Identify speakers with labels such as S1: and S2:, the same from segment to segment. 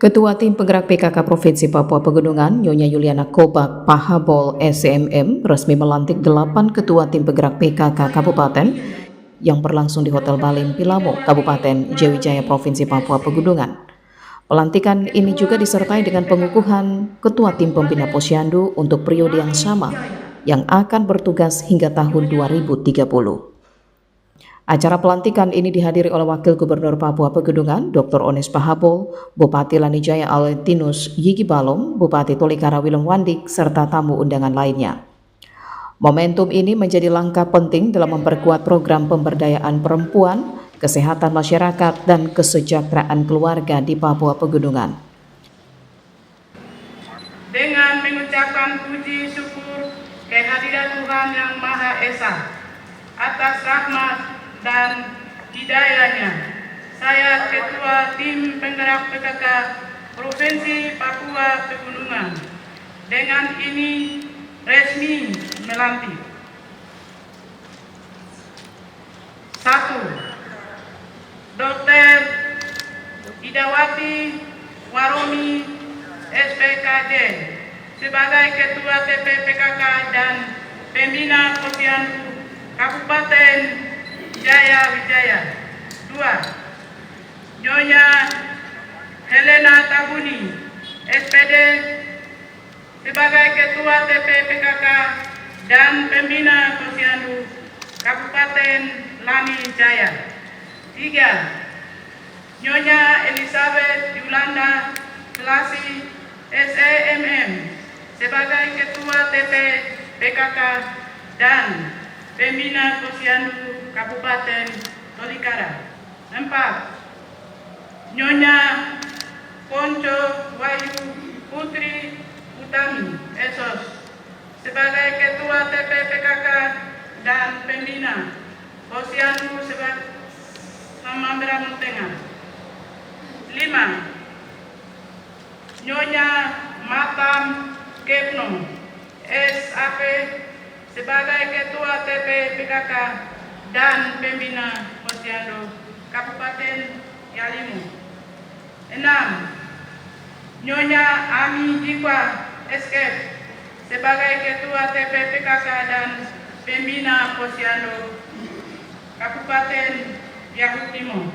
S1: Ketua Tim Penggerak PKK Provinsi Papua Pegunungan, Nyonya Yuliana Kobak Pahabol SMM, resmi melantik 8 Ketua Tim Penggerak PKK Kabupaten yang berlangsung di Hotel Balim Pilamo, Kabupaten Jawijaya, Provinsi Papua Pegunungan. Pelantikan ini juga disertai dengan pengukuhan Ketua Tim Pembina Posyandu untuk periode yang sama, yang akan bertugas hingga tahun 2030. Acara pelantikan ini dihadiri oleh Wakil Gubernur Papua Pegunungan, Dr. Ones Pahabol, Bupati Lanijaya Alentinus Yigi Balom, Bupati Tolikara Willem Wandik, serta tamu undangan lainnya. Momentum ini menjadi langkah penting dalam memperkuat program pemberdayaan perempuan, kesehatan masyarakat, dan kesejahteraan keluarga di Papua Pegunungan.
S2: Dengan mengucapkan puji syukur kehadiran Tuhan Yang Maha Esa atas rahmat dan hidayahnya, saya Ketua Tim Penggerak PKK Provinsi Papua Pegunungan dengan ini resmi melantik 1. Dr. Idawati Waromi SPKJ sebagai Ketua TP PKK dan Pembina Posyandu Kabupaten Jayawijaya. 2. Nyonya Helena Tabuni SPD sebagai Ketua TP PKK dan Pembina Posyandu Kabupaten Lanijaya. 3. Nyonya Elizabeth Yulanda Selasi SEMM sebagai Ketua TP PKK dan Pembina Posyandu Kabupaten Tolikara. 4. Nyonya Ponco Wayu Putri Utami Esos sebagai Ketua TP PKK dan Pembina Posyandu Samambera Tengah. 5. Nyonya Matam Kepno SAP sebagai Ketua TP PKK dan Pembina Posyandu Kabupaten Yalimu. 6. Nyonya Ami Jikwa Eskep sebagai Ketua TP PKK dan Pembina Posyandu Kabupaten Yahuk Timur.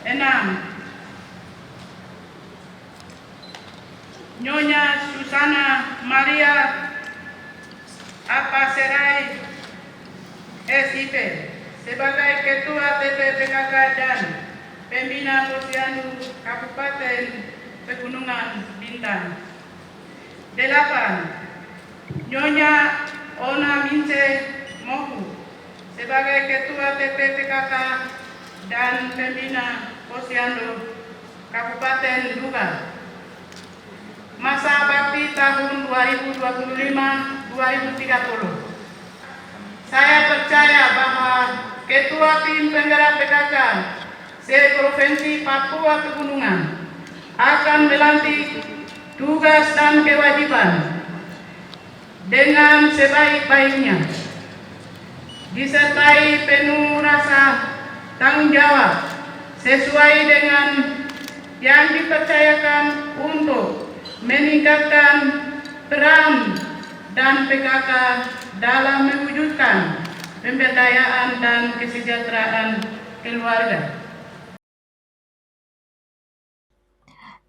S2: 6. Nyonya Susana Maria Apaserai SIP sebagai Ketua TP PKK dan Pembina Posyandu Kabupaten Pegunungan Bintang. 8. Nyonya Ona Mince Mohu sebagai Ketua TP PKK dan Pembina Posyandu Kabupaten Duga. Masa bakti tahun 2025-2030. Saya percaya bahwa Ketua Tim Penggerak PKK se-Provinsi Papua Pegunungan akan melantik tugas dan kewajiban dengan sebaik-baiknya, disertai penuh rasa tanggung jawab sesuai dengan yang dipercayakan untuk meningkatkan peran dan PKK dalam mewujudkan pemberdayaan dan kesejahteraan keluarga.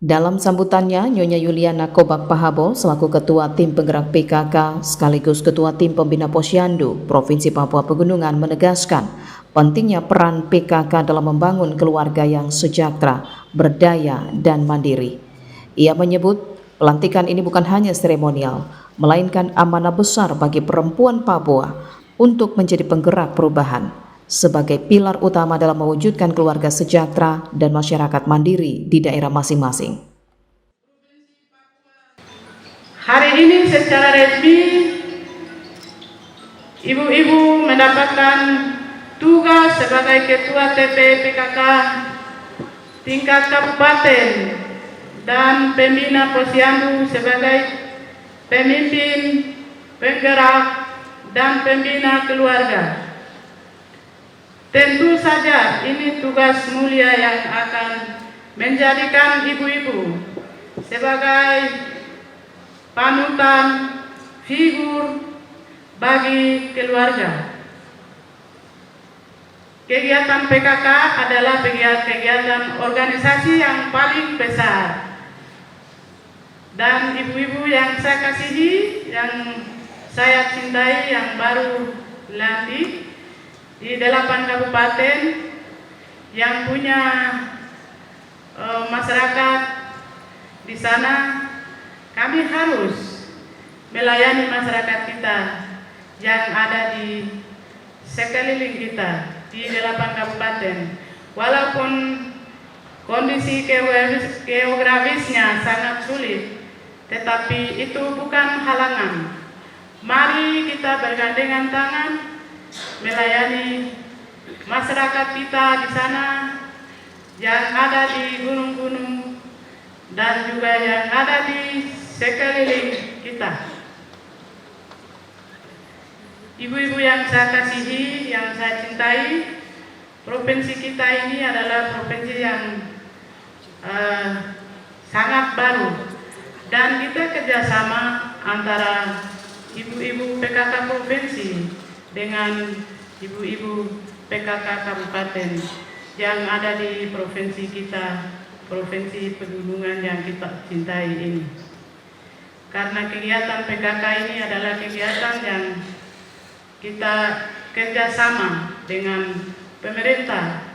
S1: Dalam sambutannya, Nyonya Yuliana Kobak Pahabol selaku Ketua Tim Penggerak PKK sekaligus Ketua Tim Pembina Posyandu Provinsi Papua Pegunungan menegaskan pentingnya peran PKK dalam membangun keluarga yang sejahtera, berdaya, dan mandiri. Ia menyebut pelantikan ini bukan hanya seremonial, melainkan amanah besar bagi perempuan Papua untuk menjadi penggerak perubahan sebagai pilar utama dalam mewujudkan keluarga sejahtera dan masyarakat mandiri di daerah masing-masing.
S2: Hari ini secara resmi ibu-ibu mendapatkan tugas sebagai Ketua TP PKK tingkat kabupaten dan Pembina Posyandu sebagai pemimpin penggerak dan pembina keluarga. Tentu saja ini tugas mulia yang akan menjadikan ibu-ibu sebagai panutan figur bagi keluarga. Kegiatan PKK adalah kegiatan organisasi yang paling besar. Dan ibu-ibu yang saya kasihi, yang saya cintai, yang baru lantik di 8 kabupaten, yang punya masyarakat di sana, kami harus melayani masyarakat kita yang ada di sekeliling kita di 8 kabupaten. Walaupun kondisi geografisnya sangat sulit, tetapi itu bukan halangan. Mari kita bergandengan tangan melayani masyarakat kita di sana yang ada di gunung-gunung dan juga yang ada di sekeliling kita. Ibu-ibu yang saya kasihi, yang saya cintai, provinsi kita ini adalah provinsi yang sangat baru, dan kita kerjasama antara ibu-ibu PKK provinsi dengan ibu-ibu PKK kabupaten yang ada di provinsi kita, provinsi pegunungan yang kita cintai ini. Karena kegiatan PKK ini adalah kegiatan yang kita kerjasama dengan pemerintah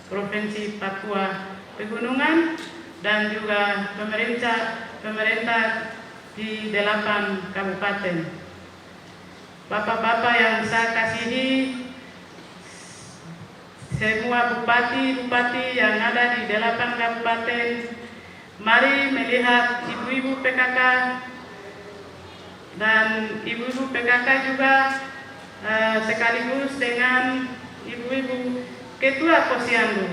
S2: Provinsi Papua Pegunungan dan juga pemerintah di 8 kabupaten. Bapak-bapak yang saya kasihi, semua bupati-bupati yang ada di 8 kabupaten, mari melihat ibu-ibu PKK dan ibu-ibu PKK juga sekaligus dengan ibu-ibu ketua posyandu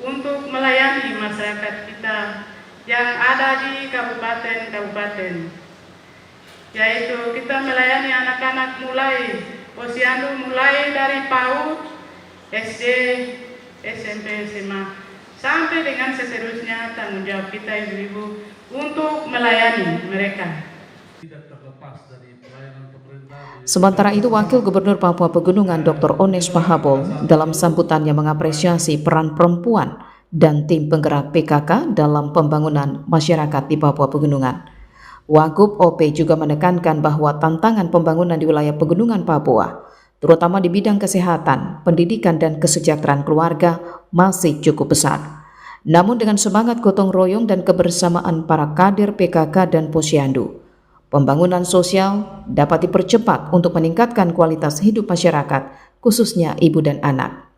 S2: untuk melayani masyarakat kita yang ada di kabupaten-kabupaten, yaitu kita melayani anak-anak mulai posyandu mulai dari PAUD, SD, SMP, SMA sampai dengan seterusnya. Tanggung jawab kita ibu-ibu untuk melayani mereka.
S3: Tidak terlepas dari pelayanan pemerintah.
S1: Sementara itu, Wakil Gubernur Papua Pegunungan Dr. Ones Pahabol dalam sambutannya mengapresiasi peran perempuan dan tim penggerak PKK dalam pembangunan masyarakat di Papua Pegunungan. Wagub OP juga menekankan bahwa tantangan pembangunan di wilayah Pegunungan Papua, terutama di bidang kesehatan, pendidikan, dan kesejahteraan keluarga masih cukup besar. Namun dengan semangat gotong royong dan kebersamaan para kader PKK dan posyandu, pembangunan sosial dapat dipercepat untuk meningkatkan kualitas hidup masyarakat, khususnya ibu dan anak.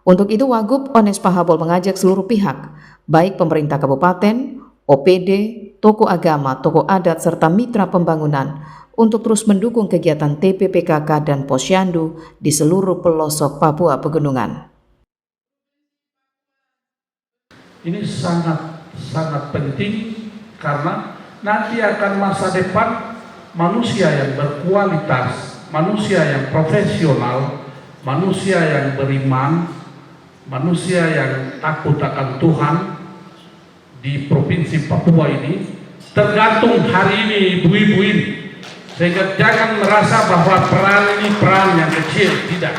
S1: Untuk itu, Wagub Ones Pahabol mengajak seluruh pihak, baik pemerintah kabupaten, OPD, tokoh agama, tokoh adat, serta mitra pembangunan, untuk terus mendukung kegiatan TPPKK dan posyandu di seluruh pelosok Papua Pegunungan.
S3: Ini sangat penting karena nanti akan masa depan manusia yang berkualitas, manusia yang profesional, manusia yang beriman, manusia yang takut akan Tuhan di Provinsi Papua ini tergantung hari ini ibu-ibu ini. Sehingga jangan merasa bahwa peran ini peran yang kecil, tidak.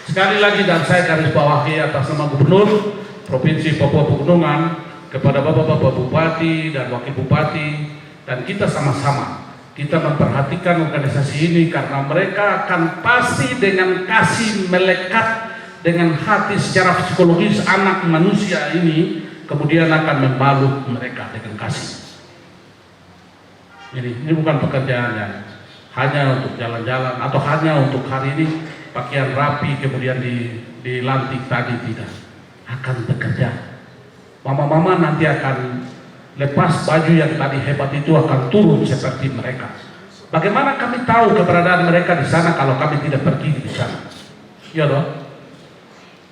S3: Sekali lagi, dan saya garis bawahi atas nama Gubernur Provinsi Papua Pegunungan kepada bapak-bapak bupati dan wakil bupati, dan kita sama-sama kita memperhatikan organisasi ini karena mereka akan pasti dengan kasih melekat dengan hati secara psikologis anak manusia ini, kemudian akan membalut mereka dengan kasih. Ini bukan pekerjaan yang hanya untuk jalan-jalan atau hanya untuk hari ini pakaian rapi kemudian dilantik tadi, tidak. Akan bekerja. Mama-mama nanti akan lepas baju yang tadi hebat itu, akan turun seperti mereka. Bagaimana kami tahu keberadaan mereka di sana kalau kami tidak pergi di sana? Ya dong.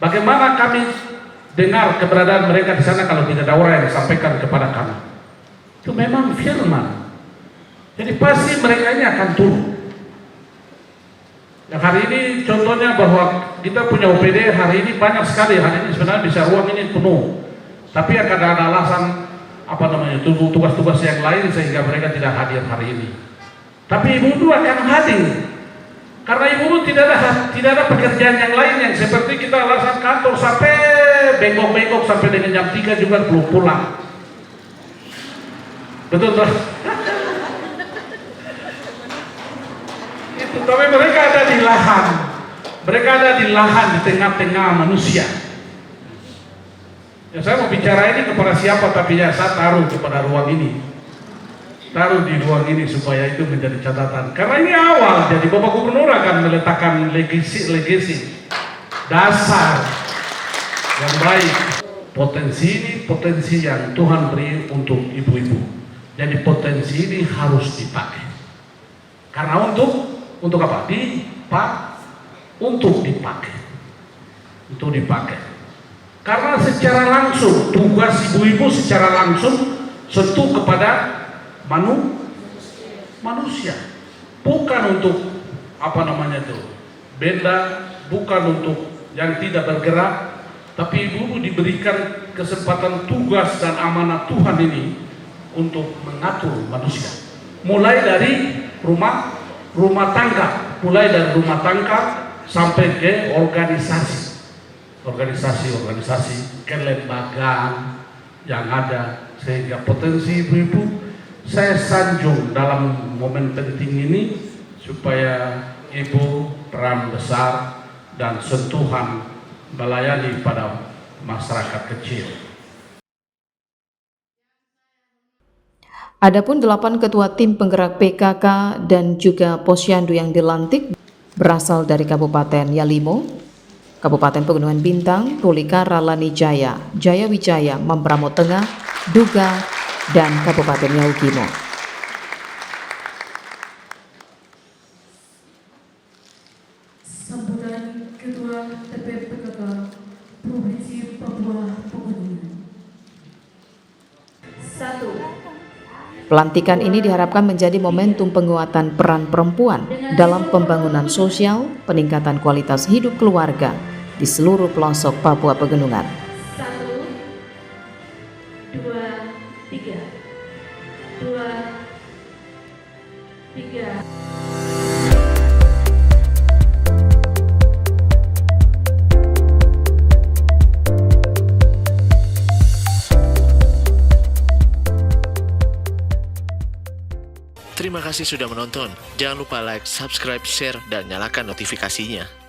S3: Bagaimana kami dengar keberadaan mereka di sana kalau tidak ada orang yang sampaikan kepada kami? Itu memang firman. Jadi pasti mereka ini akan turun. Yang hari ini contohnya bahwa kita punya OPD hari ini banyak sekali, hari ini sebenarnya bisa ruang ini penuh. Tapi akan ada alasan tugas-tugas yang lain sehingga mereka tidak hadir hari ini. Tapi ibu-ibu akan hadir karena ibu-ibu tidak ada pekerjaan yang lain yang seperti kita alasan kantor sampai bengkok-bengkok sampai dengan jam 3 juga belum pulang. Betul toh? Itu, tapi mereka ada di lahan. Mereka ada di lahan di tengah-tengah manusia. Ya, saya mau bicara ini kepada siapa, tapi ya saya taruh kepada ruang ini. Taruh di ruang ini supaya itu menjadi catatan. Karena ini awal, jadi Bapak Gubernur akan meletakkan legasi dasar yang baik. Potensi ini potensi yang Tuhan beri untuk ibu-ibu. Jadi potensi ini harus dipakai. Karena untuk apa? Untuk dipakai. Untuk dipakai. Karena secara langsung tugas ibu-ibu secara langsung sentuh kepada manusia, bukan untuk benda, bukan untuk yang tidak bergerak, tapi ibu-ibu diberikan kesempatan tugas dan amanah Tuhan ini untuk mengatur manusia, mulai dari rumah tangga sampai ke organisasi kelembagaan yang ada, sehingga potensi ibu-ibu saya sanjung dalam momen penting ini supaya ibu peran besar dan sentuhan melayani pada masyarakat kecil.
S1: Adapun 8 ketua tim penggerak PKK dan juga Posyandu yang dilantik berasal dari Kabupaten Yalimo, Kabupaten Pegunungan Bintang, Tolikara, Lanijaya, Jaya Wijaya, Mambramo Tengah, Duga, dan Kabupaten Yaugimo.
S4: Sambutan Ketua TPPKK Provinsi Papua Pegunungan. 1.
S1: Pelantikan ini diharapkan menjadi momentum penguatan peran perempuan dalam pembangunan sosial, peningkatan kualitas hidup keluarga di seluruh pelosok Papua Pegunungan.
S4: 1, 2, 3. 2, 3.
S5: Terima kasih sudah menonton. Jangan lupa like, subscribe, share, dan nyalakan notifikasinya.